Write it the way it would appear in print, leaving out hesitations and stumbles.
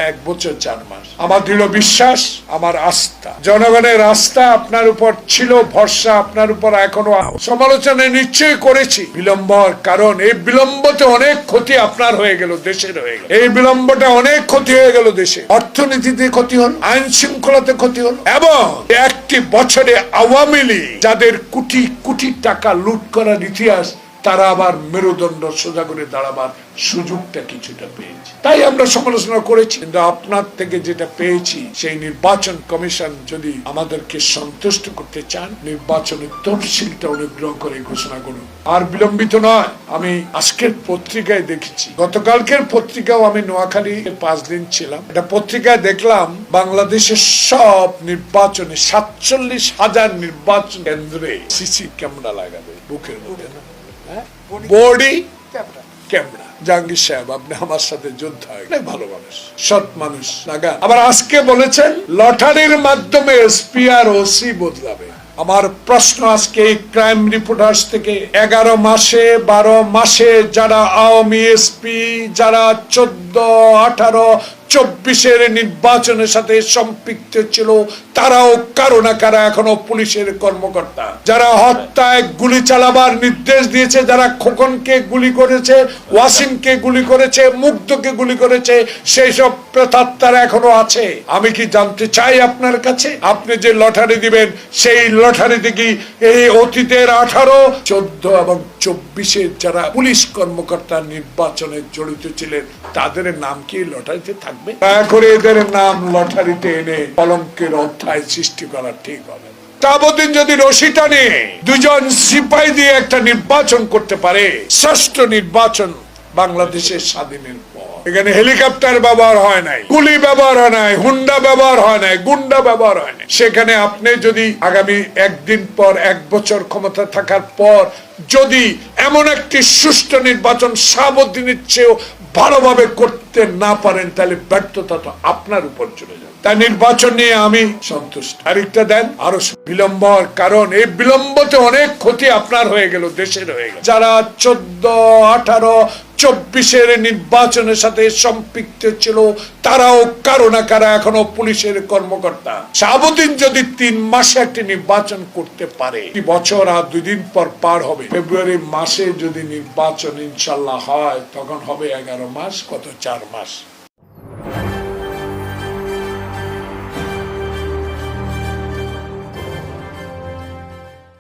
1 বছর 4 মাস। আমার দৃঢ় বিশ্বাস, আমার আস্থা, জনগণের আস্থা আপনার উপর ছিল, ভরসা আপনার উপর এখনো। সমালোচনা নিশ্চয়ই করেছি বিলম্বর কারণ এই বিলম্বতে অনেক ক্ষতি আপনার হয়ে গেল, দেশের হয়ে গেল। এই বিলম্বটা অনেক ক্ষতি হয়ে গেল দেশে, অর্থনীতিতে ক্ষতি হল, আইন শৃঙ্খলাতে ক্ষতি হল, এবং একটি বছরে আওয়ামী লীগ যাদের কোটি কোটি টাকা লুট করার ইতিহাস, তারা আবার মেরুদণ্ড সোজা করে দাঁড়াবার সুযোগটা কিছুটা পেয়েছে। তাই আমরা সমালোচনা করেছি, কিন্তু আপনার থেকে যেটা পেয়েছি, সেই নির্বাচন কমিশন যদি আমাদেরকে সন্তুষ্ট করতে চান, নির্বাচনের তফসিলটা অনুগ্রহ করে ঘোষণা করুন। আর বিলম্বিত নয়। আমি আজকের পত্রিকায় দেখেছি, গতকালকের পত্রিকাও আমি নোয়াখালী 5 দিন ছিলাম, এটা পত্রিকায় দেখলাম বাংলাদেশের সব নির্বাচনে 47,000 নির্বাচন কেন্দ্রে সিসি ক্যামেরা লাগাবে বুকের মধ্যে, বডি ক্যামেরা। জাহাঙ্গীর সাহেব, আপনি আমার সাথে যোদ্ধা, ভালো মানুষ, সৎ মানুষ লাগা। আবার আজকে বলেছেন লটারির মাধ্যমে এসপি আর ওসি বদলাবে। আমার প্রশ্ন আজকে এই ক্রাইম রিপোর্টার্স থেকে 11 মাসে 12 মাসে যারা আওয়ামী এসপি, যারা 14, 18, 24-এর নির্বাচনের সাথে সম্পৃক্ত ছিল, তারাও কারো না কারা এখনো পুলিশের কর্মকর্তা। যারা হত্যায় গুলি চালাবার নির্দেশ দিয়েছে, যারা খোকনকে গুলি করেছে, ওয়াসিমকে গুলি করেছে, মুগ্ধকে গুলি করেছে, সেই সব প্রেতাত্মারা এখনো আছে। আমি কি জানতে চাই আপনার কাছে, আপনি যে লটারি দিবেন, সেই লটারিতে কি এই অতীতের 18, 14 এবং 24-এর যারা পুলিশ কর্মকর্তা নির্বাচনে জড়িত ছিলেন, তাদের নাম কি লটারিতে থাকবে? দয়া করে এদের নাম লটারিতে এনে কলঙ্কের অধ্যায় সৃষ্টি করা ঠিক হবে। তাবদিন যদি রশি টানে 2জন সিপাহী দিয়ে একটা নির্বাচন করতে পারে, শ্রেষ্ঠ নির্বাচন বাংলাদেশের স্বাধীনের পর। এখানে হেলিকপ্টার ব্যবহার হয় নাই, গুলি ব্যবহার হয় নাই, হুন্ডা ব্যবহার হয় নাই, গুন্ডা ব্যবহার হয় নাই। সেখানে আপনি যদি আগামী 1 দিন পর, 1 বছর ক্ষমতা থাকার পর যদি এমন একটি সুষ্ঠু নির্বাচন শাহাবুদ্দিনের চেয়েও ভালোভাবে করতে না পারেন, তাহলে ব্যর্থতা তো আপনার উপর চলে যাবে। তাই নির্বাচন নিয়ে আমি সন্তুষ্ট। আরেকটা দেন, আরো বিলম্বর কারণ এই বিলম্বতে অনেক ক্ষতি আপনার হয়ে গেল, দেশের হয়ে গেল। যারা 14, 18, 24-এর নির্বাচনের সাথে সম্পৃক্ত ছিল, তারাও কারো না কারা এখনো পুলিশের কর্মকর্তা। শাহাবুদ্দিন যদি 3 মাসে একটি নির্বাচন করতে পারে, বছর আর 2 দিন পর পার হবে। ফেব্রুয়ারি মাসে যদি নির্বাচন ইনশাল্লাহ হয়, তখন হবে 11 মাস, কত 4 মাস।